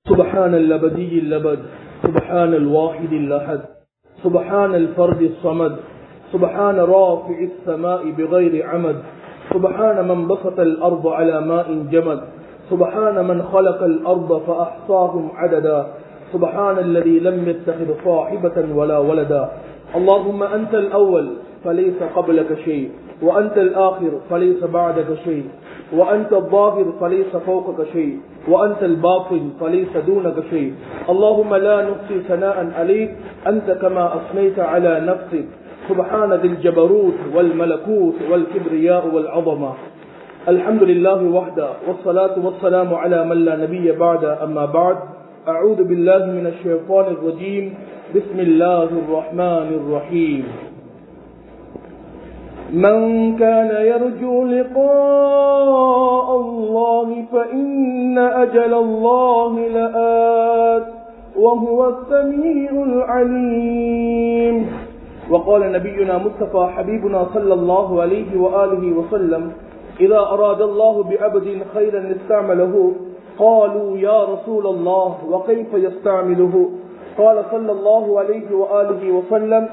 سبحان الأبدي اللبد، سبحان الواحد الأحد، سبحان الفرد الصمد، سبحان رافع السماء بغير عمد، سبحان من بسط الأرض على ماء جمد، سبحان من خلق الأرض فأحصاهم عددا، سبحان الذي لم يتخذ صاحبة ولا ولدا. اللهم أنت الأول فليس قبلك شيء، وأنت الآخر فليس بعدك شيء، وأنت الظاهر فليس فوقك شيء، وأنت الباطن فليس دونك شيء. اللهم لا نحصي ثناء عليك أنت كما أثنيت على نفسك. سبحان ذي الجبروت والملكوت والكبرياء والعظمة. الحمد لله وحده، والصلاة والسلام على من لا نبي بعد. أما بعد، أعوذ بالله من الشيطان الرجيم. بسم الله الرحمن الرحيم. من كان يرجو لقاء الله فإن أجل الله لآت وهو السميع العليم. وقال نبينا مصطفى حبيبنا صلى الله عليه وآله وسلم: إذا أراد الله بعبد خيرا استعمله. قالوا يا رسول الله وكيف يستعمله؟ قال صلى الله عليه وآله وسلم: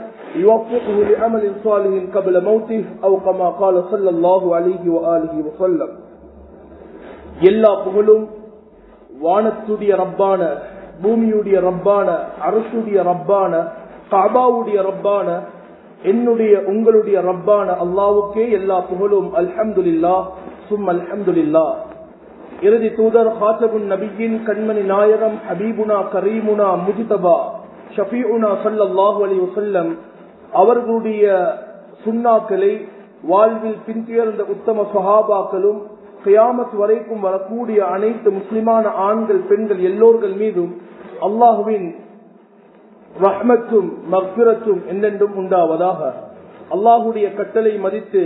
يوفقه لعمل صالح قبل موته أو كما قال صلى الله عليه وآله وسلم. எல்லா புகழும் வானத்துடைய ரப்பான, பூமியுடைய ரப்பான, அரசுடைய ரப்பான, கஅபாவுடைய ரப்பான, என்னுடைய உங்களுடைய ரப்பான அல்லாஹ்வுக்கே எல்லா புகழும். அல்ஹம்துலில்லாஹ் சும்ம அல்ஹம்துலில்லாஹ். இறுதி தூதர் ஹாத்தபுன் நபியின் கண்மணி நாயகம் ஹபீபுனா கரீமுனா முஜ்தபா ஷஃபீஉனா ஸல்லல்லாஹு அலைஹி வஸல்லம் அவர்களுடைய சுன்னாக்களை வாழ்வில் பின்துயர்ந்த உத்தம சஹாபாக்களும் கியாமத் வரைக்கும் வரக்கூடிய அனைத்து முஸ்லிமான ஆண்கள் பெண்கள் எல்லோர்கள் மீதும் அல்லாஹுவின் ரஹ்மத்தும் மக்ஃபிரத்தும் என்னென்றும் உண்டாவதாக. அல்லாஹுடைய கட்டளை மதித்து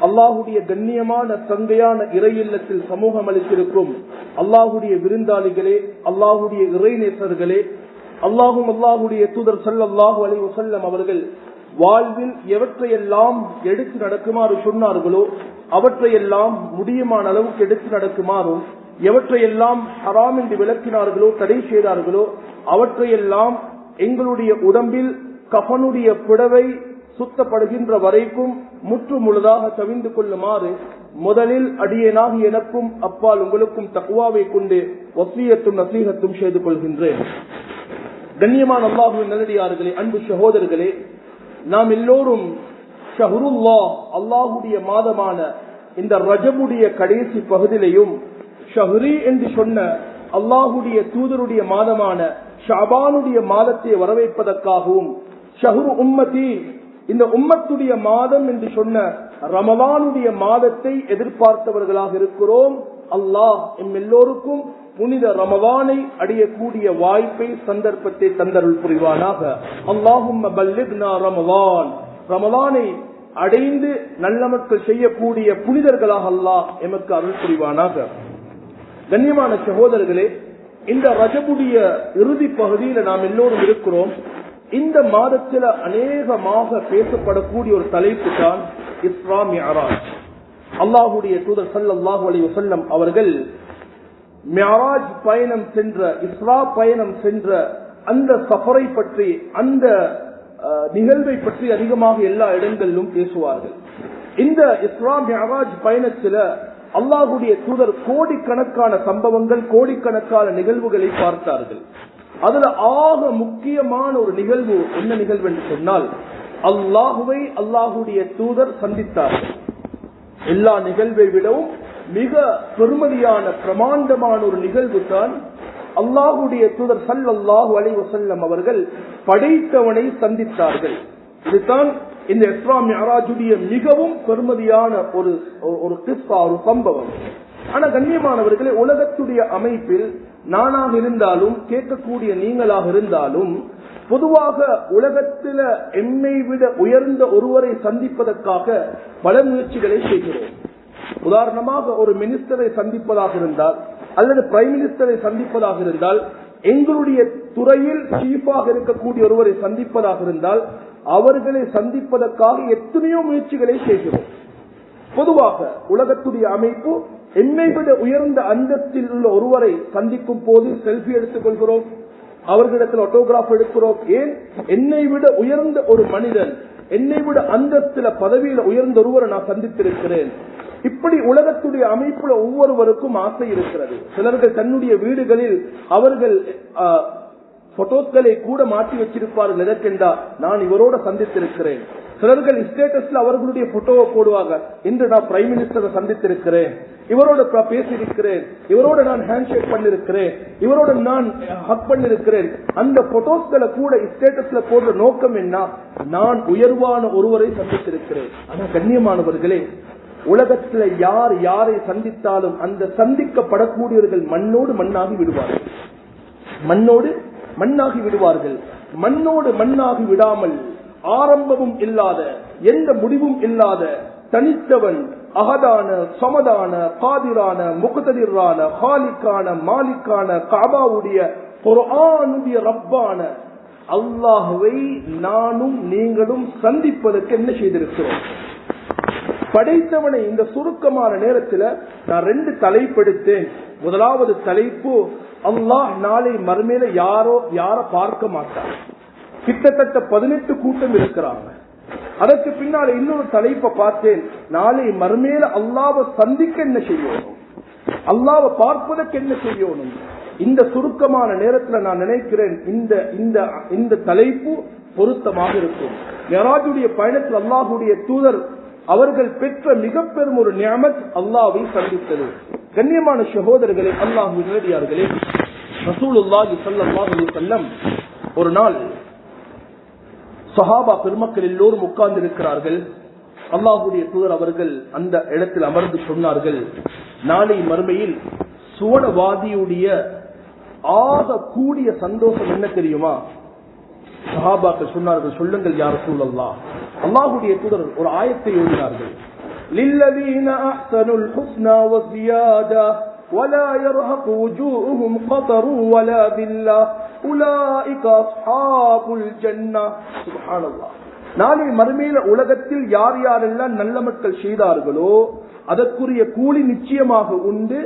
அல்லாஹுடைய கண்ணியமான சங்கையான இறை இல்லத்தில் சமூகம் அளித்திருக்கும் அல்லாஹுடைய விருந்தாளிகளே, அல்லாஹுடைய இறைநேசர்களே, அல்லாஹும் அல்லாஹுடைய தூதர் ஸல்லல்லாஹு அலைஹி வஸல்லம் அவர்கள் வாழ்வில் எவற்றையெல்லாம் எடுத்து நடக்குமாறு சொன்னார்களோ அவற்றையெல்லாம் முடியுமான அளவுக்கு எடுத்து நடக்குமாறும், எவற்றையெல்லாம் ஹராம் என்று விளக்கினார்களோ தடை செய்தார்களோ அவற்றையெல்லாம் எங்களுடைய உடம்பில் கஃனுடைய புடவை சுத்தப்படுகின்ற வரைக்கும் முற்று முழுதாக தவிந்து கொள்ளுமாறு முதலில் அடியேனாகி எனக்கும் அப்பால் உங்களுக்கும் தக்வாவை கொண்டு வசியத்தும் நசீகத்தும் செய்து கொள்கின்றேன். கண்ணியமான அல்லாஹ்வின் நல்லடியார்களே, அன்பு சகோதரர்களே, நாம் எல்லோரும் ஷஹ்ருல்லாஹ் அல்லாஹுடைய மாதமான இந்த ரஜபுடைய கடைசி பகுதியிலையும் ஷஹ்ரி என்று சொன்ன அல்லாஹுடைய தூதருடைய மாதமான ஷஅபானுடைய மாதத்தை வரவேற்பதற்காகவும், ஷஹ்ரு உம்மதி இந்த உம்மத்துடைய மாதம் என்று சொன்ன ரமலானுடைய மாதத்தை எதிர்பார்த்தவர்களாக இருக்கிறோம். அல்லாஹ் எம் எல்லோருக்கும் புனித ரமலானை அடையக்கூடிய வாய்ப்பை சந்தர்ப்பத்தை தந்தருள் புரிவானாக. அல்லாஹும்ம பல்லிக்னா ரமலான், ரமலானை அடைந்து நல்லமக்கள் செய்யக்கூடிய புனிதர்களாக அல்லாஹ் எமக்கு அருள் புரிவானாக. கண்ணியமான சகோதரர்களே, இந்த ரஜபுடைய இறுதி பகுதியில் நாம் எல்லோரும் இருக்கிறோம். இந்த மாதத்தில் அநேகமாக பேசப்படக்கூடிய ஒரு தலைப்பு தான் இஸ்ரா மிஅராஜ். அல்லாஹுடைய தூதர் ஸல்லல்லாஹு அலைஹி வஸல்லம் அவர்கள் மிஅராஜ் பயணம் சென்ற, இஸ்ரா பயணம் சென்ற அந்த சஃபரை பற்றி, அந்த நிகழ்வை பற்றி அதிகமாக எல்லா இடங்களிலும் பேசுவார்கள். இந்த இஸ்ரா மிஅராஜ் பயணத்தில் அல்லாஹுடைய தூதர் கோடிக்கணக்கான சம்பவங்கள், கோடிக்கணக்கான நிகழ்வுகளை பார்த்தார்கள். அதுல ஆக முக்கியமான ஒரு நிகழ்வு என்ன நிகழ்வு என்று சொன்னால், அல்லாஹுவை அல்லாஹுடைய தூதர் சந்தித்தார்கள். எல்லா நிகழ்வை விடவும் மிக பெருமதியான பிரமாண்டமான ஒரு நிகழ்வு தான் அல்லாஹுடைய தூதர் ஸல்லல்லாஹு அலைஹி வஸல்லம் அவர்கள் படைத்தவனை சந்தித்தார்கள். இதுதான் இந்த இஸ்ரா மிஅராஜுடைய மிகவும் பெருமதியான ஒரு கிஸ்ஸா, ஒரு சம்பவம். ஆனா கண்ணியமானவர்களே, உலகத்துடைய அமைப்பில் நானாக இருந்தாலும் கேட்கக்கூடிய நீங்களாக இருந்தாலும் பொதுவாக உலகத்தில எம்மை விட உயர்ந்த ஒருவரை சந்திப்பதற்காக பல முயற்சிகளை செய்கிறோம். உதாரணமாக ஒரு மினிஸ்டரை சந்திப்பதாக இருந்தால் அல்லது பிரைம் மினிஸ்டரை சந்திப்பதாக இருந்தால், எங்களுடைய துறையில் சீஃபாக இருக்கக்கூடிய ஒருவரை சந்திப்பதாக இருந்தால் அவர்களை சந்திப்பதற்காக எத்தனையோ முயற்சிகளை செய்கிறோம். பொதுவாக உலகத்துடைய அமைப்பு என்னை விட உயர்ந்த அந்தஸ்தில் உள்ள ஒருவரை சந்திக்கும் போது செல்ஃபி எடுத்துக் கொள்கிறோம், அவர்களிடத்தில் ஆட்டோகிராஃப் எடுக்கிறோம். ஏன்? என்னை விட உயர்ந்த ஒரு மனிதன், என்னை விட அந்தஸ்தில பதவியில உயர்ந்த ஒருவரை நான் சந்தித்திருக்கிறேன். இப்படி உலகத்துடைய அமைப்புல ஒவ்வொருவருக்கும் ஆசை இருக்கிறது. சிலர்கள் தன்னுடைய வீடுகளில் அவர்கள் போட்டோஸ்களை கூட மாற்றி வச்சிருப்பார்கள். எதற்கென்றா நான் இவரோட சந்தித்திருக்கிறேன். சிலர்கள் ஸ்டேட்டஸ்ல அவர்களுடைய போட்டோவை போடுவாங்க. இன்று நான் பிரைம் மினிஸ்டரை சந்தித்திருக்கிறேன், இவரோட பேசியிருக்கிறேன், இவரோட நான் ஹேண்ட்ஷேக் பண்ணிருக்கிறேன், இவரோட நான் ஹக் பண்ணிருக்கிறேன். அந்த போட்டோஸ்களை கூட ஸ்டேட்டஸ்ல போடுற நோக்கம் என்ன? நான் உயர்வான ஒருவரை சந்தித்திருக்கிறேன். ஆனா கண்ணியமானவர்களே, உலகத்துல யார் யாரை சந்தித்தாலும் அந்த சந்திக்கப்படக்கூடியவர்கள் மண்ணோடு மண்ணாகி விடுவார்கள். மண்ணோடு மண்ணாகி விடுவார்கள். மண்ணோடு மண்ணாகி விடாமல் ஆரம்பமும் இல்லாத, எந்த முடிவும் இல்லாத தனித்தவன், அகதான, சமதான, காதிரான, முகததிரான, ஹாலிக்கான, மாலிக்கான, காபாவுடைய குர்ஆனுடைய ரப்பான அல்லாஹ்வை நானும் நீங்களும் சந்திப்பதற்கு என்ன செய்திருக்கிறோம்? படைத்தவனை இந்த சுருக்கமான நேரத்தில் நான் 2 தலைப்பெடுத்தேன். முதலாவது தலைப்பு, அல்லாஹ் நாளை மறுமையில யார பார்க்க மாட்டார். கிட்டத்தட்ட 18 கூட்டம் இருக்கிறாங்க. அதற்கு பின்னால இன்னொரு தலைப்பை பார்த்தேன், நாளை மறுமையில அல்லாஹ்வை சந்திக்க என்ன செய்யணும், அல்லாஹ்வை பார்ப்பதற்கு என்ன செய்யணும். இந்த சுருக்கமான நேரத்தில் நான் நினைக்கிறேன் இந்த தலைப்பு பொருத்தமாக இருக்கும். மிராஜுடைய பயணத்தில் அல்லாஹ்வுடைய தூதர் அவர்கள் பெற்ற மிக பெரும் ஒரு நியமத் அல்லாஹ்வை சந்தித்தது. கண்ணியமான சகோதரர்களே, அல்லாஹ்வின் நல்லடியார்களே, ரசூலுல்லாஹி ஸல்லல்லாஹு அலைஹி வஸல்லம் ஒரு நாள் சஹாபா பெருமக்கள் எல்லோரும் உட்கார்ந்து இருக்கிறார்கள். அல்லாஹ்வுடைய தூதர் அவர்கள் அந்த இடத்தில் அமர்ந்து சொன்னார்கள், நாளை மறுமையில் சுவனவாதியுடைய ஆக கூடிய சந்தோஷம் என்ன தெரியுமா? சஹாபாக்கள் சொன்னார்கள், சொல்லுங்கள் யா ரசூலல்லாஹ். அல்லாஹ்வுடைய தூதர் ஒரு ஆயத்தை ஓதினார்கள், لِلَّذِينَ أَحْسَنُوا الْحُسْنَى وَزِيَادَةٌ وَلَا يَرْهَقُ وُجُوهُهُمْ قَتَرٌ وَلَا ذِلَّةٌ أُولَئِكَ أَصْحَابُ الْجَنَّةِ. சுப்ஹானல்லாஹ். நாளை மறுமையில உலகத்தில் யார் யாரெல்லாம் நல்ல மக்கள் செய்தார்களோ அதற்குரிய கூலி நிச்சயமாக உண்டு.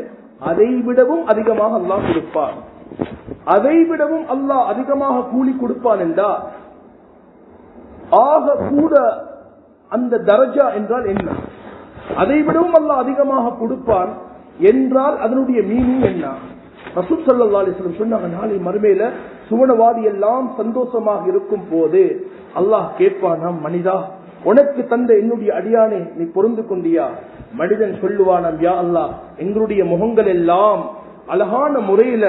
அதைவிடவும் அதிகமாக அல்லாஹ் கொடுப்பான். அதைவிடவும் அல்லாஹ் அதிகமாக கூலி கொடுப்பான் என்றால் ஆக கூட அந்த தரஜா என்றால் என்ன? அதைவிடவும் அல்லாஹ் அதிகமாக கொடுப்பான் என்றால் அதனுடைய மீனிங் என்ன? ரசூல் ஸல்லல்லாஹு அலைஹி வஸல்லம் சொன்னாங்க, நாளை மறுமையில சுவனவாதி எல்லாம் சந்தோஷமாக இருக்கும் போது அல்லாஹ் கேட்பானாம், மனிதா உனக்கு தந்த என்னுடைய அடியானே நீ பொருந்து கொண்டியா? மனிதன் சொல்லுவானாம், யா அல்லாஹ் எங்களுடைய முகங்கள் எல்லாம் அழகான முறையில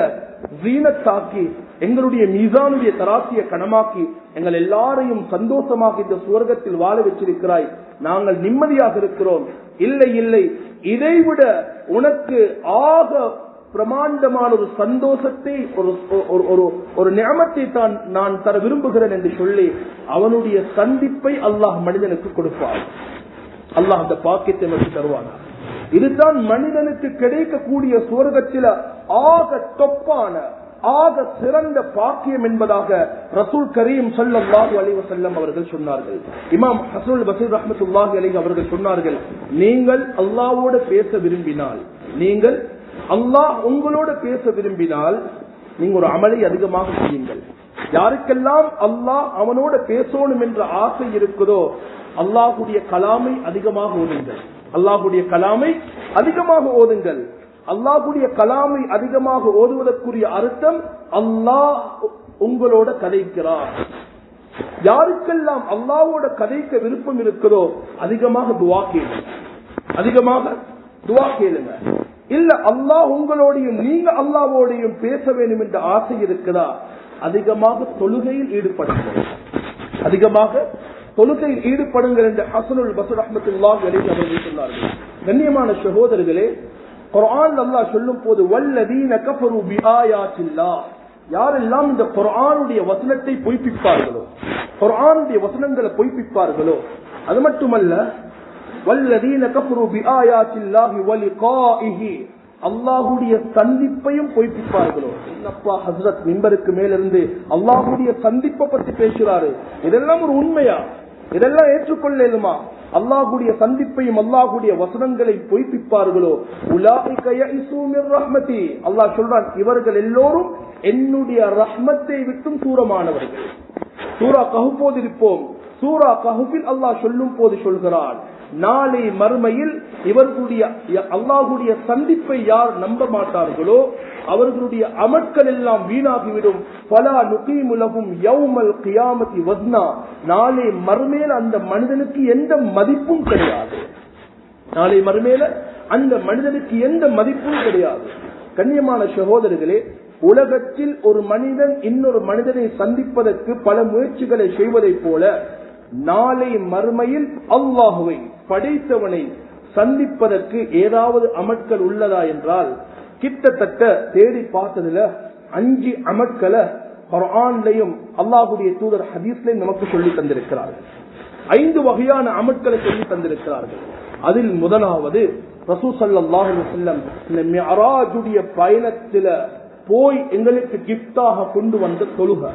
ஜீனத்தாக்கி எங்களுடைய மீசானுடைய தராசிய கணமாக்கி எங்கள் எல்லாரையும் சந்தோஷமாக இந்த சுவர்க்கத்தில் வாழ வச்சிருக்கிறாய், நாங்கள் நிம்மதியாக இருக்கிறோம். இல்லை இல்லை, இதைவிட உனக்கு ஆக பிரமாண்டமான ஒரு சந்தோஷத்தை ஒரு நியமத்தை தான் நான் தர விரும்புகிறேன் என்று சொல்லி அவனுடைய சந்திப்பை அல்லாஹ் மனிதனுக்கு கொடுப்பார். அல்லாஹ் அந்த பாக்கியத்தை நமக்கு தருவான். இதுதான் மனிதனுக்கு கிடைக்கக்கூடிய சுவர்க்கத்தில ஆக தொப்பான ஆக சிறந்த பாக்கியம் என்பதாக ரசூல் கரீம் ஸல்லல்லாஹு அலைஹி வஸல்லம் அவர்கள் சொன்னார்கள். இமாம் ஹஸனுல் பஸரி ரஹ்மத்துல்லாஹி அலைஹி அவர்கள் சொன்னார்கள், நீங்கள் அல்லாஹ்வோடு பேச விரும்பினால், நீங்கள் அல்லாஹ் உங்களோட பேச விரும்பினால் நீங்க ஒரு அமலை அதிகமாக செய்யுங்கள். யாருக்கெல்லாம் அல்லாஹ் அவனோட பேசணும் என்ற ஆசை இருக்குதோ அல்லாஹ்வுடைய கலாமை அதிகமாக ஓதுங்கள். அல்லாஹ்வுடைய கலாமை அதிகமாக ஓதுங்கள். அல்லாஹ்வுடைய கலாமை அதிகமாக ஓதுவதற்குரிய அர்த்தம் அல்லாஹ் உங்களோட கதைக்கிறார். யாருக்கெல்லாம் அல்லாஹ்வோட கதைக்க விருப்பம் இருக்குதோ அதிகமாக துஆ கேளுங்க, அதிகமாக துஆ கேளுங்க. இல்ல அல்லாஹ் உங்களோடையும் நீங்க அல்லாஹ்வோடையும் பேச வேண்டும் என்ற ஆசை இருக்குதா, அதிகமாக தொழுகையில் ஈடுபடுங்கள், அதிகமாக தொழுகையில் ஈடுபடுங்கள் என்று ஹஸனுல் பஸரி ரஹ்மத்துல்லாஹி அலைஹி அவர்கள் சொன்னார்கள். கண்ணியமான சகோதரர்களே, குர்ஆன் அல்லாஹ் சொல்லும் போது வல்லதீன கஃபரு பிஆயாத்தில்லாஹ், யாரெல்லாம் இந்த குர்ஆனுடைய வசனத்தை பொய்ப்பிப்பார்களோ, குர்ஆனுடைய வசனங்களை பொய்ப்பிப்பார்களோ, அது மட்டுமல்ல வல்லதீன கஃபரு பிஆயாத்தில்லாஹி வலிகாஇஹி, அல்லாஹ்வுடைய சந்திப்பையும் பொய்ப்பிப்பார்களோ. என்னப்பா ஹஸ்ரத் மிம்பருக்கு மேலிருந்து அல்லாஹ்வுடைய சந்திப்பை பத்தி பேசுறாரு, இதெல்லாம் ஒரு உண்மையா? இதெல்லாம் ஏற்றுக்கொள்ளலுமா? அல்லாஹ்வுடைய சந்திப்பையும் அல்லாஹ்வுடைய வசனங்களை பொய்ப்பிப்பார்களோ உலாயிக யஇஸூ மிர் ரஹ்மதி, அல்லாஹ் சொல்றான் இவர்கள் எல்லோரும் என்னுடைய ரஹ்மத்தை விட்டும் தூரமானவர்கள். சூரா கஹ்ஃப் போதிருப்போம். சூரா கஹ்ஃபில் அல்லாஹ் சொல்லும் போது சொல்கிறான், நாளை மறுமையில் இவர்களுடைய அல்லாஹ்வுடைய சந்திப்பை யார் நம்ப மாட்டார்களோ அவர்களுடைய அமல்கள் எல்லாம் வீணாகிவிடும். ஃபலா நுகீமு லஹும் யௌமல் கியாமத்தி வஸ்னா, நாளை மறுமையில் அந்த மனிதனுக்கு எந்த மதிப்பும் கிடையாது. நாளை மறுமையில அந்த மனிதனுக்கு எந்த மதிப்பும் கிடையாது. கண்ணியமான சகோதரர்களே, உலகத்தில் ஒரு மனிதன் இன்னொரு மனிதனை சந்திப்பதற்கு பல முயற்சிகளை செய்வதை போல நாளை மறுமையில் அல்லாஹுவை படைத்தவனை சந்திப்பதற்கு ஏதாவது அமல்கள் உள்ளதா என்றால் கிட்டத்தட்ட தேடி பார்த்ததுல 5 அமல்களை குர்ஆன்லயும் அல்லாஹ்வுடைய தூதர் ஹதீஸ்லயும் நமக்கு சொல்லி தந்திருக்கிறார்கள். 5 வகையான அமல்களை சொல்லி தந்திருக்கிறார்கள். அதில் முதலாவது ரசூல் ஸல்லல்லாஹு அலைஹி வஸல்லம் இந்த மிஅராஜுடைய பயணத்தில போய் எங்களுக்கு கிஃப்டாக கொண்டு வந்த தொழுகை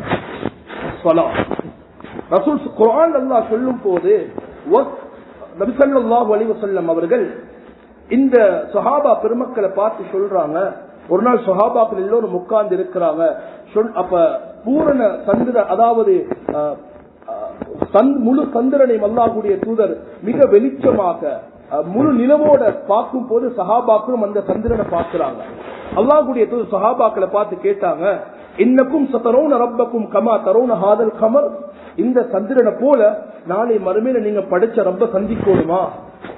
ஸலாத். ரசூல் குர்ஆன் அல்லாஹ் சொல்லும் போது நபி ஸல்லல்லாஹு அலைஹி வஸல்லம் அவர்கள் இந்த சஹாபா பெருமக்களை பார்த்து சொல்றாங்க, ஒரு நாள் சஹாபாக்கள் எல்லோரும் உட்கார்ந்து இருக்கிறாங்க. அப்ப பூரண சந்திர, அதாவது முழு சந்திரனை அல்லாஹ்வுடைய தூதர் மிக வெளிச்சமாக முழு நிலவோட பார்க்கும் போது சஹாபாக்களும் அந்த சந்திரனை பார்க்கிறாங்க. அல்லாஹ்வுடைய தூதர் சஹாபாக்களை பார்த்து கேட்டாங்க, இன்னக்கும் சதரவுன ரப்பக்கும் கமா தரவுன ஹாதல் கமர், இந்த சந்திரனை போல நாளை மறுமையில நீங்க படிச்ச ரப்ப சந்திக்கணுமா,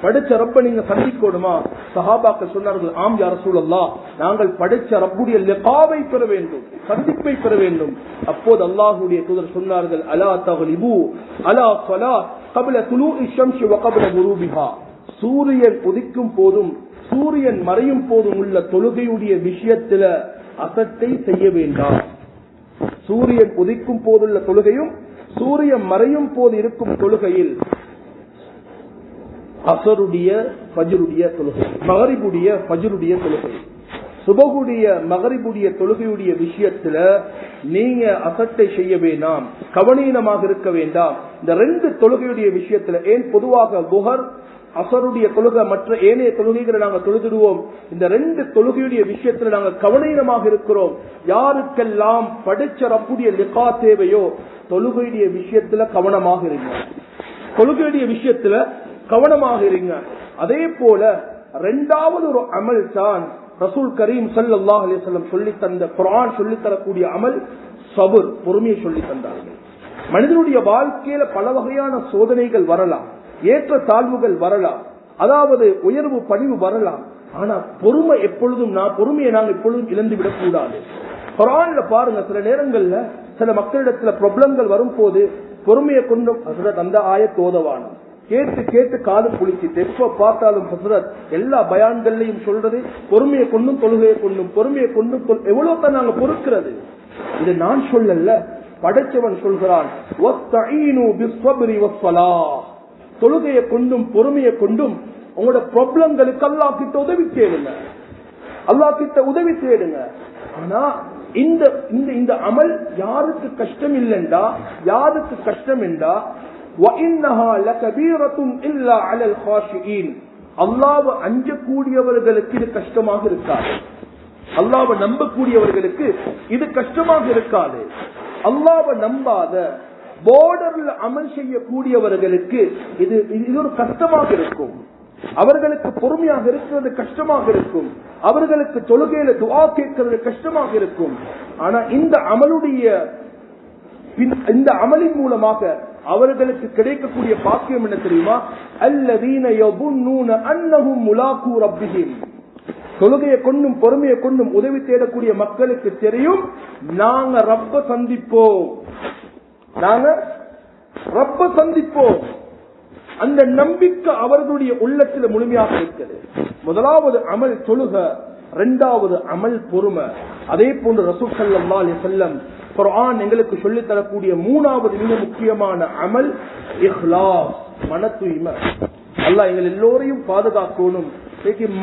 படிச்ச ரப்ப நீங்க சந்திக்கணுமா? சஹாபாக்கள் சொன்னார்கள், ஆம் யா ரசூலல்லாஹ், நாங்கள் படிச்ச ரப்புடைய லிகாவை பெற வேண்டும், சந்திப்பை பெற வேண்டும். அப்போது அல்லாஹ்வுடைய தூதர் சொன்னார்கள், அலா தக்லிபு அலா ஸலாத் قبل طلوع الشمس وقبل غروبها, சூரியன் உதிக்கும் போதும் சூரியன் மறையும் போதும் உள்ள தொழுகையுடைய விஷயத்துல அசட்டை செய்ய வேண்டாம். சூரியன் உதிக்கும் போதுள்ள தொழுகையும் சூரியன் மறையும் போது இருக்கும் தொழுகையில் அசருடைய ஃபஜ்ருடைய தொழுகை, மகரிபுடைய ஃபஜ்ருடைய தொழுகை, சுபகுடைய மகரிபுடைய தொழுகையுடைய விஷயத்துல நீங்க அசட்டை செய்ய வேண்டாம், கவனீனமாக இருக்க வேண்டாம். இந்த 2 தொழுகையுடைய விஷயத்துல, ஏன் பொதுவாக புஹர் அசருடைய தொழுகை மற்ற ஏனைய தொழுகைகளை நாங்கள் தொழுதுடுவோம், இந்த 2 தொழுகையுடைய விஷயத்துல நாங்கள் கவனீனமாக இருக்கிறோம். யாருக்கெல்லாம் படிச்ச ரப்புடைய லிகா தேவையோ தொழுகையுடைய விஷயத்துல கவனமாக இருங்க, தொழுகையுடைய விஷயத்துல கவனமாக இருங்க. அதே போல 2வது ஒரு அமல் தான் ரசூல் கரீம் ஸல்லல்லாஹு அலைஹி வஸல்லம் சொல்லி தந்த, குர்ஆன் சொல்லி தரக்கூடிய அமல் சபர், பொறுமையை சொல்லி தந்தார்கள். மனிதனுடைய வாழ்க்கையில பல வகையான சோதனைகள் வரலாம், ஏற்ற தாழ்வுகள் வரலாம், அதாவது உயர்வு பணிவு வரலாம். ஆனா பொறுமை எப்பொழுதும் பொறுமையை நாங்கள் எப்பொழுதும் இழந்து விடக் கூடாது. குர்ஆன்ல பாருங்க, சில நேரங்கள்ல சில மக்களிடத்துல ப்ராப்ளங்கள் வரும் போது பொறுமையை கொண்டும் அந்த ஆயத் ஓதவான கேட்டு கேட்டு காது புளிச்சிட்டு எப்ப பார்த்தாலும் ஹஸ்ரத் எல்லா பயான்கள்லையும் சொல்றது பொறுமையை கொண்டும் தொழுகையை கொண்டும், பொறுமையை கொண்டும் எவ்வளவு தான் நாங்க பொறுக்கிறது. இது நான் சொல்லல, படைச்சவன் சொல்கிறான், தொழுகையை கொண்டும் பொறுமையை கொண்டும் உங்களோட ப்ராப்ளங்களுக்கு அல்லாஹ் கிட்ட உதவி தேடுங்க, அல்லாஹ் கிட்ட உதவி தேடுங்க. ஆனா இந்த அமல் யாருக்கு கஷ்டம் இல்லைண்டா, யாருக்கு கஷ்டம் என்றா அல்லாஹ்வை அஞ்சக்கூடியவர்களுக்கு இது கஷ்டமாக இருக்காது, அல்லாஹ்வை நம்பக்கூடியவர்களுக்கு இது கஷ்டமாக இருக்காது. அல்லாஹ்வை நம்பாத பார்டர்ல அமல் செய்யக்கூடியவர்களுக்கு இது ஒரு கஷ்டமாக இருக்கும், அவர்களுக்கு பொறுமையாக இருக்கிறது கஷ்டமாக இருக்கும், அவர்களுக்கு தொழுகையில துஆ கேட்கிறது கஷ்டமாக இருக்கும். ஆனா இந்த அமலின் மூலமாக அவர்களுக்கு கிடைக்கக்கூடிய பாக்கியம் என்ன தெரியுமா? அல்லதீன யظنون انهم ملاقو ربهم, தொழுகையை கொண்டும் பொறுமையை கொண்டும் உதவி தேடக்கூடிய மக்களுக்கு தெரியும், நாங்க ரப்ப சந்திப்போம், நாங்க ரப்ப சந்திப்போம். அந்த நம்பிக்கை அவர்களுடைய உள்ளத்தில் முழுமையாக இருக்கிறது. முதலாவது அமல் தொழுகை, 2வது அமல் பொறுமை. அதே போன்று ரசூல் ஸல்லல்லாஹு அலைஹி வஸல்லம் குர்ஆன் எங்களுக்கு சொல்லி தரக்கூடிய 3வது மிக முக்கியமான அமல் இஹ்லாஸ், மன தூய்மை. அல்லாஹ் எங்கள் எல்லோரையும் பாதுகாக்கணும்.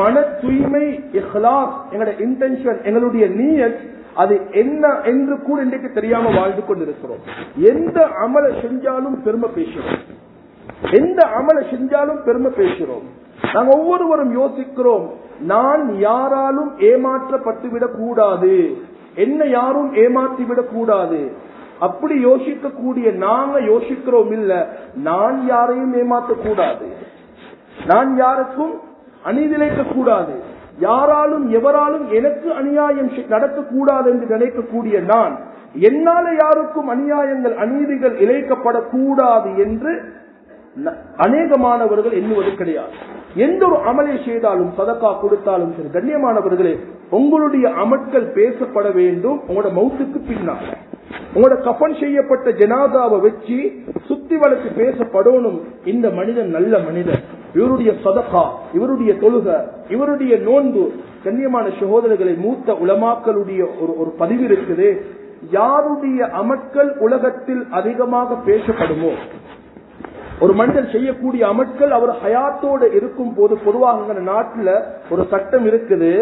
மன தூய்மை, இஹ்லாஸ், எங்களுடைய இன்டென்ஷன், எங்களுடைய நியத் அது என்ன என்று கூட இன்றைக்கு தெரியாம வாழ்ந்து கொண்டிருக்கிறோம். எந்த அமலை செஞ்சாலும் பெருமை பேசுறோம், எந்த அமலை செஞ்சாலும் பெருமை பேசுறோம். நாங்க ஒவ்வொருவரும் யோசிக்கிறோம், நான் யாராலும் ஏமாற்றப்பட்டுவிடக் கூடாது, என்ன யாரும் ஏமாற்றிவிடக் கூடாது. அப்படி யோசிக்கக்கூடிய நாங்க யோசிக்கிறோம் இல்ல, நான் யாரையும் ஏமாற்றக்கூடாது, நான் யாருக்கும் அநீதிழைக்க கூடாது, யாராலும் எவராலும் எனக்கு அநியாயம் நடக்கக்கூடாது என்று நினைக்கக்கூடிய நான், என்னால யாருக்கும் அநியாயங்கள் அநீதிகள் இழைக்கப்படக்கூடாது என்று அநேகமானவர்கள் எண்ணுவது கிடையாது. எந்த ஒரு அமலை செய்தாலும் சதக்கா கொடுத்தாலும் சரி, கண்ணியமானவர்களே, உங்களுடைய அமல்கள் பேசப்பட வேண்டும். உங்களோட மௌத்துக்கு பின்னால உங்களோட கஃபன் செய்யப்பட்ட ஜனாதாவை வச்சு சுத்தி வளைச்சு பேசப்படணும். இந்த மனிதன் நல்ல மனிதன், இவருடைய சதக்கா, இவருடைய தொழுக, இவருடைய நோன்பு. கண்ணியமான சகோதரர்களை, மூத்த உலமாக்களுடைய ஒரு பதிவு இருக்குது. யாருடைய அமல்கள் உலகத்தில் அதிகமாக பேசப்படுமோ, ஒரு மனிதன் செய்யக்கூடிய அமல்கள் அவர் ஹயாத்தோடு இருக்கும் போது, பொதுவாக நாட்டில் ஒரு சட்டம் இருக்குது,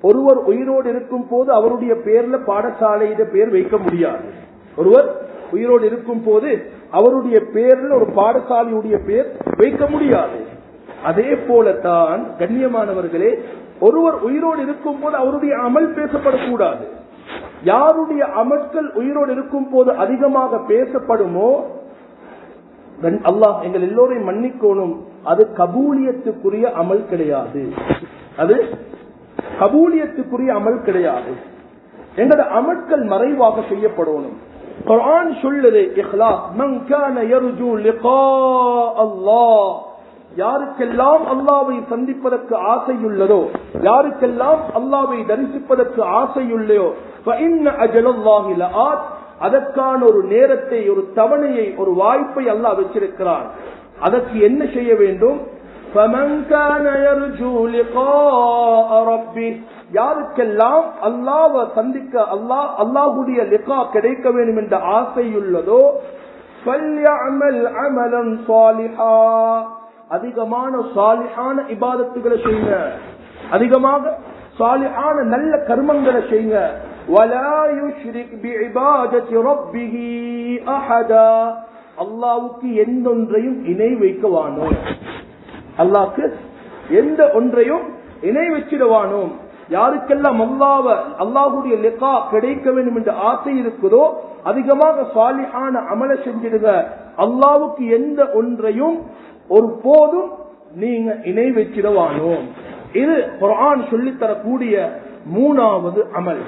ஒருவர் உயிரோடு இருக்கும் போது அவருடைய பேர்ல பாடசாலையிட பேர் வைக்க முடியாது. ஒருவர் உயிரோடு இருக்கும் போது அவருடைய பேர்ல ஒரு பாடசாலையுடைய பேர் வைக்க முடியாது. அதே போலத்தான் கண்ணியமானவர்களே, ஒருவர் உயிரோடு இருக்கும் போது அவருடைய அமல் பேசப்படக்கூடாது. யாருடைய அமல்கள் உயிரோடு இருக்கும் போது அதிகமாக பேசப்படுமோ, அல்லாஹ் எங்கள் எல்லோரையும் மன்னிக்கணும், அது கபூலியத்துக்குரிய அமல் கிடையாது. அது கபூலியத்துக்குரிய அமல் கிடையாது. எங்களோட அமல்கள் மறைவாக செய்யப்படணும். குர்ஆன் சொல்லுது, இஹ்லாஸ் மன் கான யர்ஜூ லிகா அல்லாஹ், யாருக்கெல்லாம் அல்லாஹ்வை சந்திப்பதற்கு ஆசையுள்ளதோ, யாருக்கெல்லாம் அல்லாஹ்வை தரிசிப்பதற்கு ஆசையுள்ளோ, ஃபஇன்ன அஜலல்லாஹி லஆத், அதற்கான ஒரு நேரத்தை, ஒரு தவணையை, ஒரு வாய்ப்பை அல்லாஹ் வச்சிருக்கிறான். அதற்கு என்ன செய்ய வேண்டும்? فَمَنْ كَانَ يَرْجُو لِقَاءَ رَبِّهِ, யாருக்கெல்லாம் அல்லாஹ்வை சந்திக்க, அல்லாஹ்வுடைய லிகா கிடைக்க வேண்டும் என்ற ஆசையுள்ளதோ, فَلْيَعْمَلْ عَمَلًا صَالِحًا, அதிகமான சாலிஹான இபாதத்துகளை செய்யுங்க, அதிகமாக சாலிஹான நல்ல கர்மங்களை செய்யுங்க. وَلَا يُشْرِكْ بِعِبَادَةِ رَبِّهِ أَحَدًا, அல்லாஹ்வுக்கு எந்த ஒன்றையும் இணை வைக்கவானோ, அல்லாஹ்க்கு எந்த ஒன்றையும் இணை வச்சிடுவானோ. யாருக்கெல்லாம் அல்லாஹ்வுடைய லிகா கிடைக்க வேண்டும் என்ற ஆசை இருக்குதோ அதிகமாக சாலிஹான அமலை செஞ்சிடுங்க. அல்லாஹ்வுக்கு எந்த ஒன்றையும் ஒரு போதும் நீங்க இணை வச்சிடுவானோ. இது குர்ஆன் சொல்லித்தரக்கூடிய 3வது அமல்.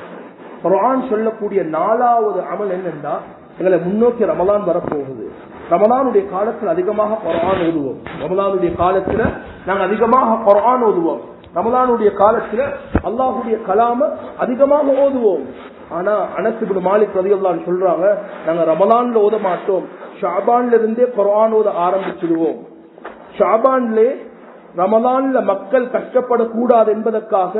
குர்ஆன் சொல்லக்கூடிய 4வது அமல் என்னன்னா, எங்களை முன்னோக்கி ரமலான் வரப்போகுது. ரமலானுடைய காலத்தில் அதிகமாக குர்ஆன் ஓதுவோம். ரமலானுடைய காலத்துல நாங்க அதிகமாக குர்ஆன் ஓதுவோம். ரமலானுடைய காலத்துல அல்லாஹ்வுடைய கலாம அதிகமாக ஓதுவோம். ஆனா அனஸ் இப்னு மாலிக் ரலியல்லாஹு அன்ஹு சொல்றாங்க, நாங்க ரமலான்ல ஓத மாட்டோம், ஷஅபான்ல இருந்தே குர்ஆன் ஓத ஆரம்பிச்சிடுவோம். ஷஅபான்ல ரமலான்ல மக்கள் கஷ்டப்படக்கூடாது என்பதற்காக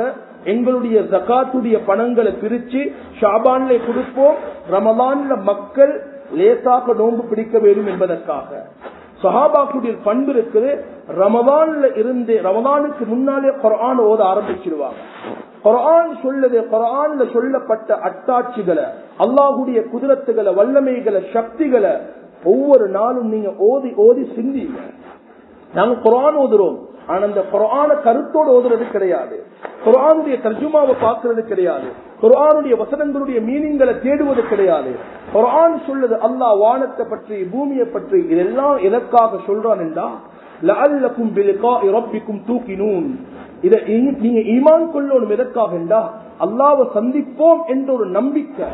எங்களுடைய ஜகாத்துடைய பணங்களை பிரிச்சு ஷஅபான்ல கொடுப்போம். ரமலான்ல மக்கள் லேசாக நோன்பு பிடிக்க வேண்டும் என்பதற்காக. சஹாபாக்குடைய பண்பு இருக்குது, ரமலான்ல இருந்து ரமலானுக்கு முன்னாலே குர்ஆன் ஓத ஆரம்பிச்சிடுவாங்க. குர்ஆன் சொல்லுது, குர்ஆன்ல சொல்லப்பட்ட அத்தாட்சிகளை, அல்லாஹ்வுடைய குதிரத்துகளை, வல்லமைகளை, சக்திகளை ஒவ்வொரு நாளும் நீங்க ஓதி ஓதி சிந்திங்க. நாங்க குர்ஆன் ஓதுறோம், ஆனா அந்த குர்ஆன கருத்தோடு ஓதுறது கிடையாது, குர்ஆனுடைய தர்ஜுமாவை பார்க்கிறது கிடையாது, குர்ஆனுடைய வசனங்களுடைய மீனிங்களை தேடுவது கிடையாது. குர்ஆன் சொல்லுது அல்லாஹ் வானத்தை பற்றி, பூமியை பற்றி, இதெல்லாம் எதற்காக சொல்றான் என்றா, லஅல்லகும் பிலிகாஇ ரப்பிக்கும் தூகினூன், இதை நீங்க ஈமான் கொள்ளணும். எதற்காக என்றா, அல்லாஹ்வை சந்திப்போம் என்ற ஒரு நம்பிக்கை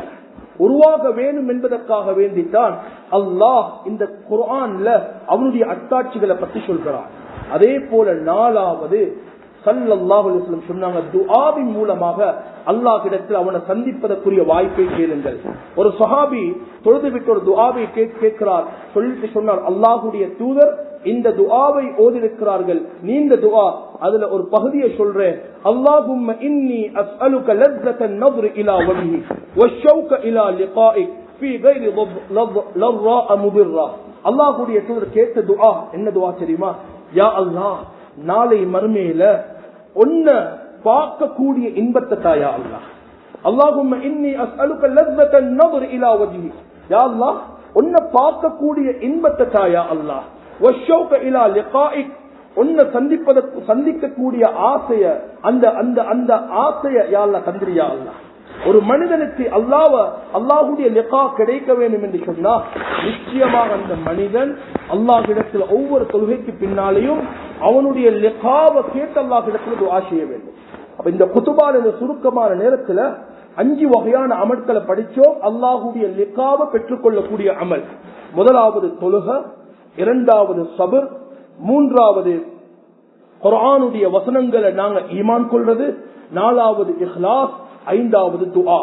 உருவாக வேண்டும் என்பதற்காக வேண்டித்தான் அல்லாஹ் இந்த குர்ஆன்ல அவனுடைய அத்தாட்சிகளை பற்றி சொல்கிறான். அதே போல 4வது ஸல்லல்லாஹு அலைஹி வஸல்லம் சொன்னாங்க, துஆவின் மூலமாக அல்லாஹ்விடத்தில் அவனை சந்திப்பதற்குரிய வாய்ப்பை கேளுங்கள். ஒரு சஹாபி தொழுது விட்டு ஒரு துஆவை கேட்கிறார், சொல்லிட்டு சொன்னார், அல்லாஹ்வுடைய தூதர் இந்த துஆவை ஓதிருக்கிறார்கள், நீண்ட துஆ, அதுல ஒரு பகுதியை சொல்றேன், அல்லாஹும்ம இன்னி அஸ்அலுக லஸ்ஸத்தன் நظر இலா வஜ்ஹி வஷ்ஷௌக இலா லிகாஇக் ஃபீ கைரி லர்ராஅ முதிர்ரா. அல்லாஹ்வுடைய தூதர் கேட்ட துஆ என்ன துஆ தெரியுமா? யா அல்லாஹ், நாளை மறுமையில உன்ன பார்க்கக்கூடிய இன்பத்தை தாயா அல்லாஹ். அல்லாஹும்ம இன்னி அஸ்அலுக லஸ்ஸத்தன் நظر இலா வஜ்ஹி, யா அல்லாஹ் உன்ன பார்க்கக்கூடிய இன்பத்தை தாயா அல்லாஹ். வஷ்ஷௌக இலா லிகாஇக், உன்னை சந்திக்கக்கூடிய ஆசைய, அந்த அந்த அந்த ஆசைய யா அல்லாஹ் தந்திரியா அல்லாஹ். ஒரு மனிதனுக்கு அல்லாஹ்வுடைய லிகா கிடைக்க வேண்டும் என்று சொன்னா நிச்சயமாக அந்த மனிதன் அல்லாஹ்விடத்தில் ஒவ்வொரு தொழுகைக்கு பின்னாலேயும் அவனுடைய லிகாவை கேட்டு அல்லாஹ்விடத்தில் துஆ செய்ய வேண்டும். அப்ப இந்த குதுபால இந்த சுருக்கமான நேரத்துல 5 வகையான அமல்களை படிச்சோம். அல்லாஹ்வுடைய லிகாவை பெற்றுக்கொள்ளக்கூடிய அமல். முதலாவது தொழுக, இரண்டாவது சபர், மூன்றாவது குர்ஆனுடைய வசனங்களை நாங்க ஈமான் கொள்றது, நாலாவது இஹ்லாஸ், ஐந்தாவது துஆ.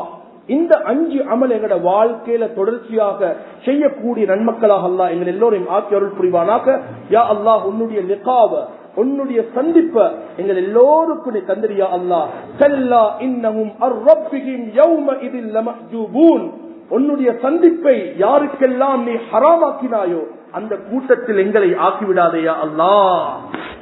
இந்த 5 அமல் எங்கட வாழ்க்கையில தொடர்ச்சியாக செய்யக்கூடிய நன்மக்களாக அல்லாஹ் எங்கள் எல்லோரையும் ஆக்கி அருள் புரிவானாக. யா அல்லாஹ், உன்னுடைய லிகாவ, உன்னுடைய சந்திப்ப எங்கள் எல்லோருக்கும் நீ தந்திரியா அல்லாஹ். கல்லா இன்னஹும் அர்-ரப்பிஹிம் யௌமஇதில் லமஹ்ஜூபூன். உன்னுடைய சந்திப்பை யாருக்கெல்லாம் நீ ஹராமாக்கினாயோ அந்த கூட்டத்தில் எங்களை ஆக்கிவிடாதேயா அல்லாஹ்.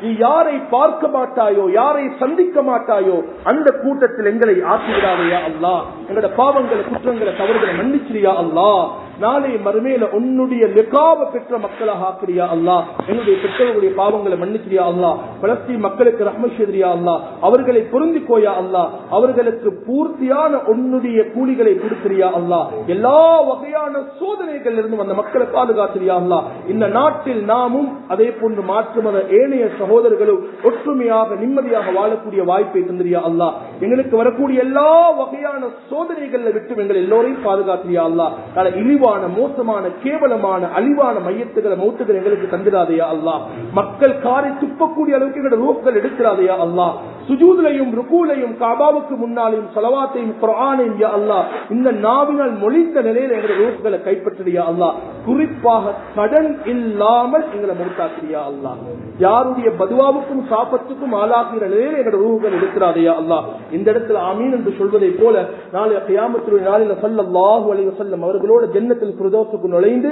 நீ யாரை பார்க்க மாட்டாயோ, யாரை சந்திக்க மாட்டாயோ அந்த கூட்டத்தில் எங்களை ஆக்கிவிடாதேயா அல்லாஹ். எங்களோட பாவங்களை, குற்றங்களை, தவறுகளை மன்னிச்சிரியா அல்லாஹ். நாளை மறுமையில உன்னுடைய லிகாவை பெற்ற மக்களாக ஆக்கிறியா அல்லாஹ். எங்களுடைய பெற்றோர்களுடைய பாவங்களை மன்னிச்சிரியா அல்லாஹ். பலஸ்தீன் மக்களுக்கு ரஹ்மத் செய்தியா அல்லாஹ். அவர்களை பொருந்திக்கோயா அல்லாஹ். அவர்களுக்கு பூர்த்தியான உன்னுடைய கூலிகளை கொடுக்கிறியா அல்லாஹ். எல்லா வகையான சோதனைகள் இருந்து அந்த மக்களை பாதுகாத்திரியா அல்லாஹ். இந்த நாட்டில் நாமும் அதே போன்று மாற்று மத ஏனைய சகோதரர்களும் ஒற்றுமையாக நிம்மதியாக வாழக்கூடிய வாய்ப்பை தந்திரியா அல்லாஹ். எங்களுக்கு வரக்கூடிய எல்லா வகையான சோதனைகளை விட்டு எங்கள் எல்லோரையும் பாதுகாத்திரியா அல்லாஹ். இழிவான, மோசமான, கேவலமான, அழிவான மையத்துகளை, மௌத்துகள் எங்களுக்கு தந்திராதையா அல்லாஹ். மக்கள் காரை துப்பக்கூடிய அளவுக்கு எங்களோட ரூஹ்கள் எடுக்கிறாதையா அல்லாஹ். சுஜூதுலையும் ருகூலையும் காபாவுக்கு முன்னாலையும் ஸலவாத்தையும் குர்ஆனையும் யா அல்லாஹ் இந்த நாவினால் மொழிந்த நிலையில எங்களுடைய ரூஹ்களை கைப்பற்றியா அல்லாஹ். குறிப்பாக கடன் இல்லாமல் எங்களை மௌத்தாக்கிறியா அல்லாஹ். யாருடைய பதுவாவுக்கும் சாபத்துக்கும் ஆளாகிற நிலையில எங்களுடைய ரூஹ்கள் எடுக்கிறாதையா அல்லாஹ். இந்த இடத்துல ஆமீன் என்று சொல்வதை போல நாளை கியாமத்துடைய நாளில் ஸல்லல்லாஹு அலைஹி வஸல்லம் அவர்களோட ஜன்னத்துல் ஃபிர்தௌஸுக்கு நுழைந்து